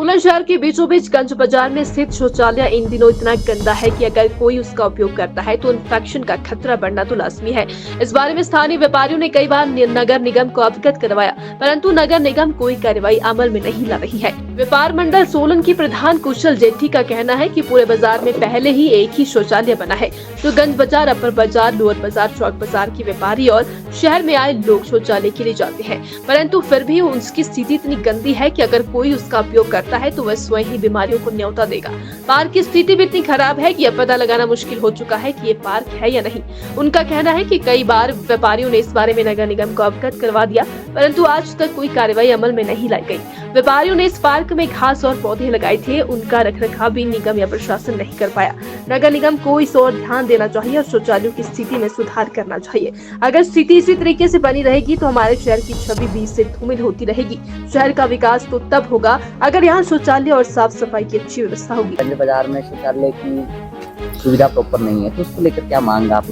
सोलन शहर के बीचों बीच गंज बाजार में स्थित शौचालय इन दिनों इतना गंदा है कि अगर कोई उसका उपयोग करता है तो इन्फेक्शन का खतरा बढ़ना तो लाजमी है। इस बारे में स्थानीय व्यापारियों ने कई बार नगर निगम को अवगत करवाया, परंतु नगर निगम कोई कार्रवाई अमल में नहीं ला रही है। व्यापार मंडल सोलन की प्रधान कुशल जेठी का कहना है कि पूरे बाजार में पहले ही एक ही शौचालय बना है, तो गंज बाजार, अपर बाजार, लोअर बाजार, चौक बाजार के व्यापारी और शहर में आए लोग शौचालय के लिए जाते हैं, परंतु फिर भी उसकी स्थिति इतनी गंदी है कि अगर कोई उसका उपयोग करता है तो वह स्वयं ही बीमारियों को न्योता देगा। पार्क की स्थिति भी इतनी खराब है कि अब पता लगाना मुश्किल हो चुका है कि ये पार्क है या नहीं। उनका कहना है कि कई बार व्यापारियों ने इस बारे में नगर निगम को अवगत करवा दिया, परंतु आज तक कोई कार्रवाई अमल में नहीं लाई गई। व्यापारियों ने इस पार्क में घास और पौधे लगाए थे, उनका रखरखाव भी निगम या प्रशासन नहीं कर पाया। नगर निगम को इस ओर ध्यान देना चाहिए और शौचालयों की स्थिति में सुधार करना चाहिए। अगर स्थिति इसी तरीके से बनी रहेगी तो हमारे शहर की छवि बीच से धूमिल होती रहेगी। शहर का विकास तो तब होगा अगर यहाँ शौचालय और साफ सफाई की अच्छी व्यवस्था होगी। गंज बाजार में शौचालय की सुविधा प्रॉपर नहीं है, तो उसको लेकर क्या मांग आप?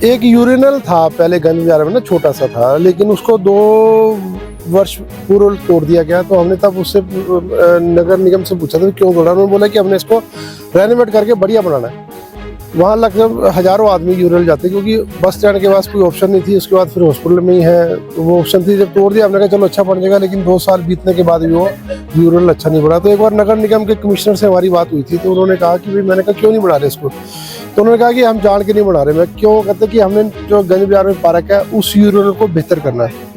एक यूरिनल था पहले गंज बाजार में ना, छोटा सा था, लेकिन उसको 2 वर्ष पूर्व तोड़ दिया गया। तो हमने तब उससे नगर निगम से पूछा था क्यों तोड़ा। उन्होंने बोला कि हमने इसको रेनोवेट करके बढ़िया बनाना है। वहाँ लगभग हजारों आदमी यूरिनल जाते, क्योंकि बस स्टैंड के पास कोई ऑप्शन नहीं थी। उसके बाद फिर हॉस्पिटल में ही है, तो वो ऑप्शन थी। जब तोड़ दिया हमने कहा चलो अच्छा बन जाएगा, लेकिन 2 साल बीतने के बाद भी वो यूरिनल अच्छा नहीं बढ़ा। तो एक बार नगर निगम के कमिश्नर से हमारी बात हुई थी, तो उन्होंने कहा कि भाई, मैंने कहा क्यों नहीं बढ़ा रहे इसको, तो उन्होंने कहा कि हम जान के नहीं बढ़ा रहे। मैं क्यों कहते कि हमने जो गंज बाजार में पार्क है उस यूरिनल को बेहतर करना है,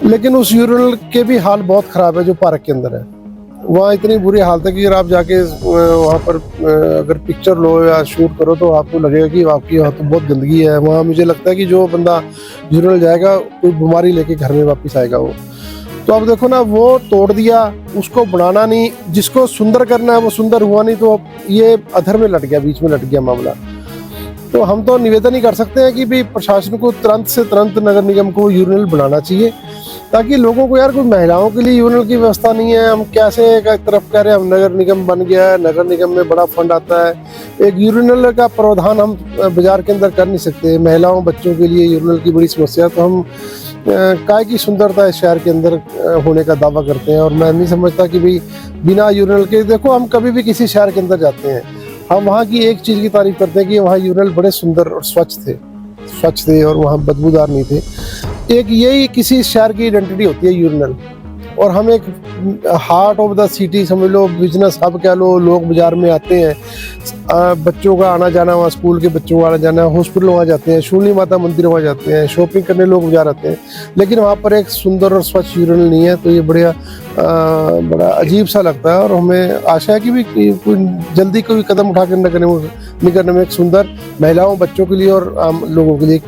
लेकिन उस यूरिनल के भी हाल बहुत खराब है जो पार्क के अंदर है। वहाँ इतनी बुरी हालत है कि अगर आप जाके वहाँ पर अगर पिक्चर लो या शूट करो तो आपको लगेगा कि आपकी वहाँ तो बहुत गंदगी है। वहाँ मुझे लगता है कि जो बंदा यूरिनल जाएगा कोई बीमारी लेके घर में वापस आएगा वो। तो अब देखो ना, वो तोड़ दिया, उसको बनाना नहीं, जिसको सुंदर करना है वो सुंदर हुआ नहीं, तो ये अधर में लट गया, बीच में लट गया मामला। तो हम तो निवेदन ही कर सकते हैं कि भाई प्रशासन को तुरंत से तुरंत नगर निगम को यूरिनल बनाना चाहिए, ताकि लोगों को, यार कोई महिलाओं के लिए यूरिनल की व्यवस्था नहीं है। हम कैसे एक तरफ कह रहे हैं हम नगर निगम बन गया है, नगर निगम में बड़ा फंड आता है, एक यूरिनल का प्रावधान हम बाजार के अंदर कर नहीं सकते। महिलाओं बच्चों के लिए यूरिनल की बड़ी समस्या, तो हम काय की सुंदरता इस शहर के अंदर होने का दावा करते हैं। और मैं नहीं समझता कि भाई बिना यूरिनल के, देखो हम कभी भी किसी शहर के अंदर जाते हैं, हम वहाँ की एक चीज़ की तारीफ करते हैं कि वहाँ यूरिनल बड़े सुंदर और स्वच्छ थे और वहाँ बदबूदार नहीं थे। एक यही किसी शहर की आइडेंटिटी होती है यूरिनल। और हम एक हार्ट ऑफ द सिटी समझ लो, बिजनेस हब कह लो, लोग बाजार में आते हैं, बच्चों का आना जाना, वहाँ स्कूल के बच्चों का आना जाना, हॉस्पिटल वहाँ जाते हैं, शूलिनी माता मंदिर वहाँ जाते हैं, शॉपिंग करने लोग बाजार आते हैं, लेकिन वहाँ पर एक सुंदर और स्वच्छ यूरिनल नहीं है। तो ये बड़ा अजीब सा लगता है। और हमें आशा है कि भी कोई जल्दी कोई कदम उठा कर निगम में एक सुंदर महिलाओं बच्चों के लिए और आम लोगों के लिए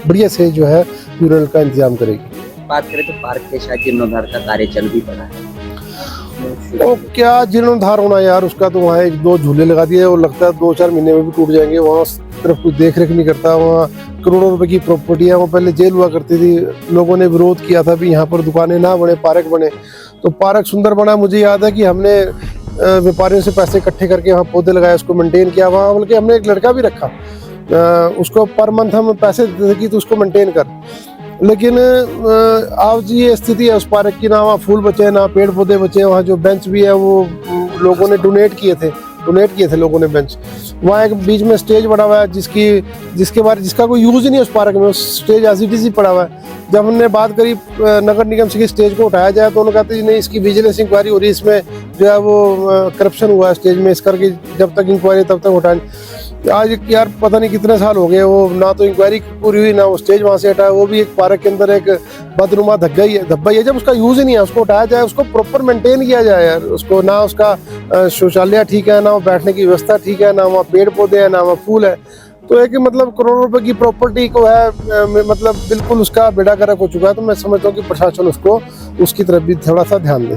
बढ़िया से जो है यूरिनल का इंतजाम करेगी। बात करें तो पार्क के साथ जीर्णोद्धार का कार्य चल भी पड़ा है। तो क्या जीर्णोद्धार होना यार, उसका तो वहाँ 1-2 झूले लगा दिए और लगता है 2-4 महीने में भी टूट जाएंगे। वहाँ तरफ कोई देख रेख नहीं करता। वहाँ करोड़ों रुपए की प्रॉपर्टी है, वहाँ पहले जेल हुआ करती थी। लोगों ने विरोध किया था भी यहाँ पर दुकानें ना बने, पार्क बने, तो पार्क सुंदर बना। मुझे याद है कि हमने व्यापारियों से पैसे इकट्ठे करके वहाँ पौधे लगाए, उसको मेंटेन किया। वहाँ बल्कि हमने एक लड़का भी रखा, उसको पर मंथ हम पैसे देते कि तो उसको मेंटेन कर। लेकिन आज ये स्थिति है उस पार्क की, ना वहाँ फूल बचे, ना पेड़ पौधे बचे। वहाँ जो बेंच भी है वो लोगों ने डोनेट किए थे लोगों ने बेंच। वहाँ एक बीच में स्टेज पड़ा हुआ है जिसका कोई यूज ही नहीं है उस पार्क में। उस स्टेज एज इट इज ही पड़ा हुआ है। जब हमने बात करी नगर निगम से कि स्टेज को उठाया जाए, तो उन्होंने कहते नहीं, इसकी विजिलेंस इंक्वायरी हो रही है, इसमें जो है वो करप्शन हुआ है स्टेज में, इस करके जब तक इंक्वायरी तब तक उठाए। आज यार पता नहीं कितने साल हो गए, वो ना तो इंक्वायरी पूरी हुई, ना वो स्टेज वहाँ से हटाया। वो भी एक पार्क के अंदर एक बदनुमा धब्बा ही है। जब उसका यूज ही नहीं है, उसको उठाया जाए, उसको प्रॉपर मेंटेन किया जाए यार। उसको ना उसका शौचालय ठीक है, ना वो बैठने की व्यवस्था ठीक है, ना वहाँ पेड़ पौधे हैं, ना वहाँ फूल है। तो एक मतलब करोड़ों रुपए की प्रॉपर्टी को है, मतलब बिल्कुल उसका बेड़ा गर्क हो चुका है। तो मैं समझता हूँ कि प्रशासन उसकी तरफ भी थोड़ा सा ध्यान दे।